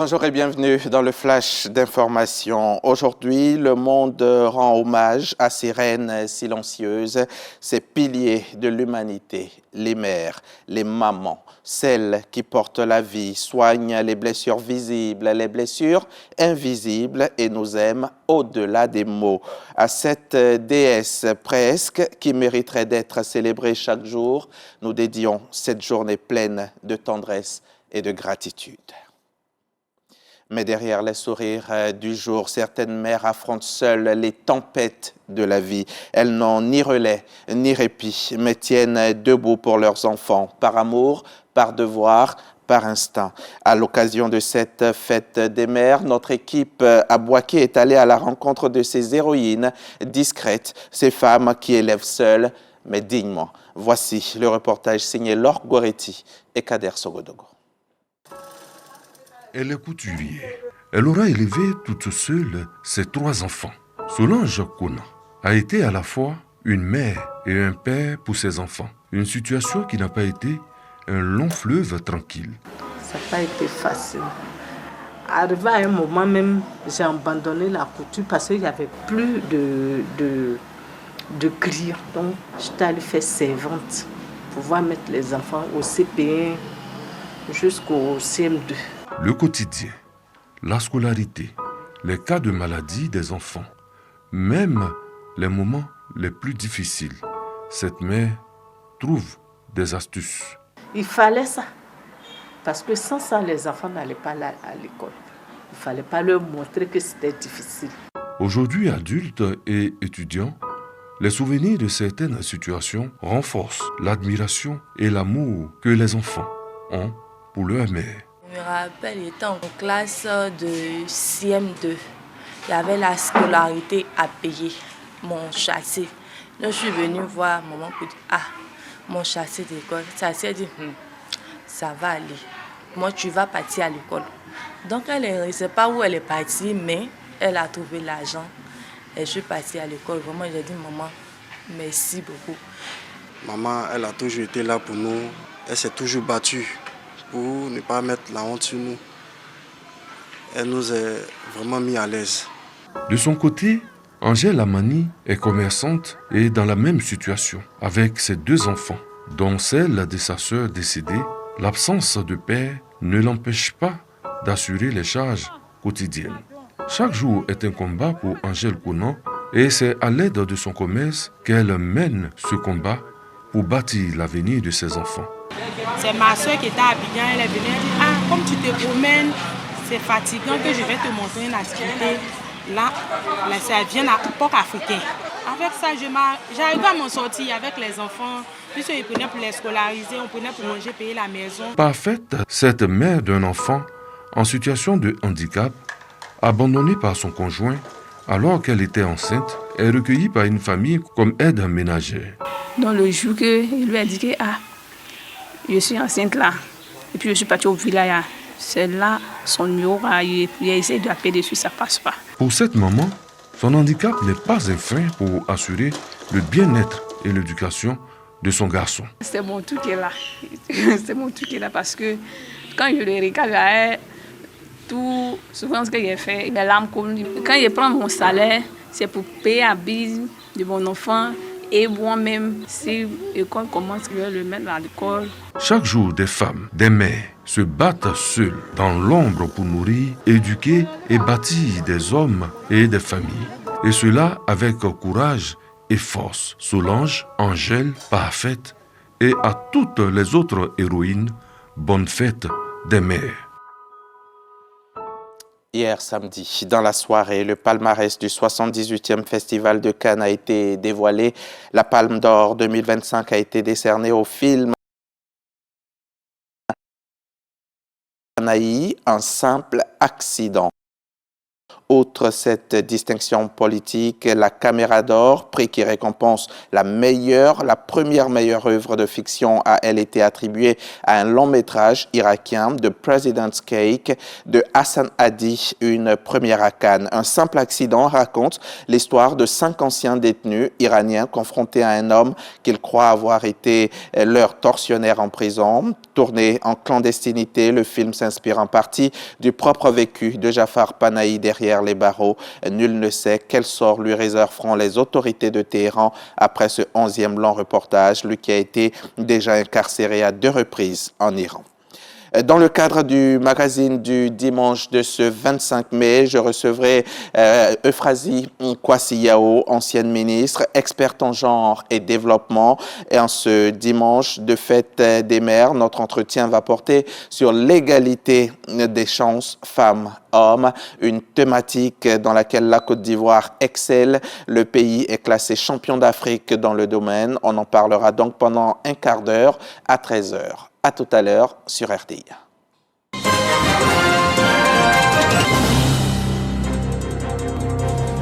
Bonjour et bienvenue dans le flash d'information. Aujourd'hui, le monde rend hommage à ces reines silencieuses, ces piliers de l'humanité, les mères, les mamans, celles qui portent la vie, soignent les blessures visibles, les blessures invisibles et nous aiment au-delà des mots. À cette déesse presque qui mériterait d'être célébrée chaque jour, nous dédions cette journée pleine de tendresse et de gratitude. Mais derrière les sourires du jour, certaines mères affrontent seules les tempêtes de la vie. Elles n'ont ni relais, ni répit, mais tiennent debout pour leurs enfants, par amour, par devoir, par instinct. À l'occasion de cette fête des mères, notre équipe à Boaké est allée à la rencontre de ces héroïnes discrètes, ces femmes qui élèvent seules, mais dignement. Voici le reportage signé Laure Goretti et Kader Sogodogo. Elle est couturière. Elle aura élevé toute seule ses 3 enfants. Solange Kona a été à la fois une mère et un père pour ses enfants. Une situation qui n'a pas été un long fleuve tranquille. Ça n'a pas été facile. Arrivé à un moment même, j'ai abandonné la couture parce qu'il n'y avait plus de clients. Donc, j'étais allée faire servante pour pouvoir mettre les enfants au CP1 jusqu'au CM2. Le quotidien, la scolarité, les cas de maladie des enfants, même les moments les plus difficiles, cette mère trouve des astuces. Il fallait ça, parce que sans ça, les enfants n'allaient pas à l'école. Il ne fallait pas leur montrer que c'était difficile. Aujourd'hui, adultes et étudiants, les souvenirs de certaines situations renforcent l'admiration et l'amour que les enfants ont pour leur mère. Je me rappelle, j'étais en classe de CM2. Il y avait la scolarité à payer, mon chassé. Donc, je suis venue voir maman pour dire, mon chassé d'école. Ça s'est dit, ça va aller. Moi, tu vas partir à l'école. Donc, elle ne sait pas où elle est partie, mais elle a trouvé l'argent. Et je suis partie à l'école. Vraiment, j'ai dit, maman, merci beaucoup. Maman, elle a toujours été là pour nous. Elle s'est toujours battue pour ne pas mettre la honte sur nous. Elle nous a vraiment mis à l'aise. De son côté, Angèle Amani est commerçante et dans la même situation avec ses 2 enfants, dont celle de sa sœur décédée. L'absence de père ne l'empêche pas d'assurer les charges quotidiennes. Chaque jour est un combat pour Angèle Kona et c'est à l'aide de son commerce qu'elle mène ce combat pour bâtir l'avenir de ses enfants. C'est ma soeur qui était à Abidjan, elle est venue, elle dit, comme tu te promènes, c'est fatigant que je vais te montrer une activité. Là ça vient à l'époque africain. Avec ça, j'arrive à m'en sortir avec les enfants, puisqu'ils prenaient pour les scolariser, on prenait pour manger, payer la maison. Parfaite, cette mère d'un enfant en situation de handicap, abandonnée par son conjoint alors qu'elle était enceinte, est recueillie par une famille comme aide ménagère. Dans le jour qu'il lui a dit que je suis enceinte là, et puis je suis partie au village, c'est là son numéro, il a essayé d'appeler dessus, ça passe pas. Pour cette maman, son handicap n'est pas un frein pour assurer le bien-être et l'éducation de son garçon. C'est mon tout qui est là. C'est mon tout qui est là parce que quand je le regarde, tout souvent ce que j'ai fait, les larmes coulent. Quand je prends mon salaire, c'est pour payer la bise de mon enfant et moi-même, si l'école commence, je vais le mettre à l'école. Chaque jour, des femmes, des mères se battent seules dans l'ombre pour nourrir, éduquer et bâtir des hommes et des familles. Et cela avec courage et force. Solange, Angèle, parfaite, et à toutes les autres héroïnes, bonne fête des mères. Hier samedi, dans la soirée, le palmarès du 78e Festival de Cannes a été dévoilé. La Palme d'Or 2025 a été décernée au film Anaï, un simple accident. Outre cette distinction politique, la Caméra d'Or, prix qui récompense la première meilleure œuvre de fiction, a elle été attribuée à un long métrage irakien, The President's Cake, de Hassan Hadi, une première à Cannes. Un simple accident raconte l'histoire de 5 anciens détenus iraniens confrontés à un homme qu'ils croient avoir été leur tortionnaire en prison. Tourné en clandestinité, le film s'inspire en partie du propre vécu de Jafar Panahi derrière les barreaux. Nul ne sait quel sort lui réserveront les autorités de Téhéran après ce 11e long reportage, lui qui a été déjà incarcéré à 2 reprises en Iran. Dans le cadre du magazine du dimanche de ce 25 mai, je recevrai Euphrasie Kwasi-Yao, ancienne ministre, experte en genre et développement. Et en ce dimanche de fête des mères, notre entretien va porter sur l'égalité des chances femmes-hommes, une thématique dans laquelle la Côte d'Ivoire excelle. Le pays est classé champion d'Afrique dans le domaine. On en parlera donc pendant un quart d'heure à 13h. À tout à l'heure sur RTI.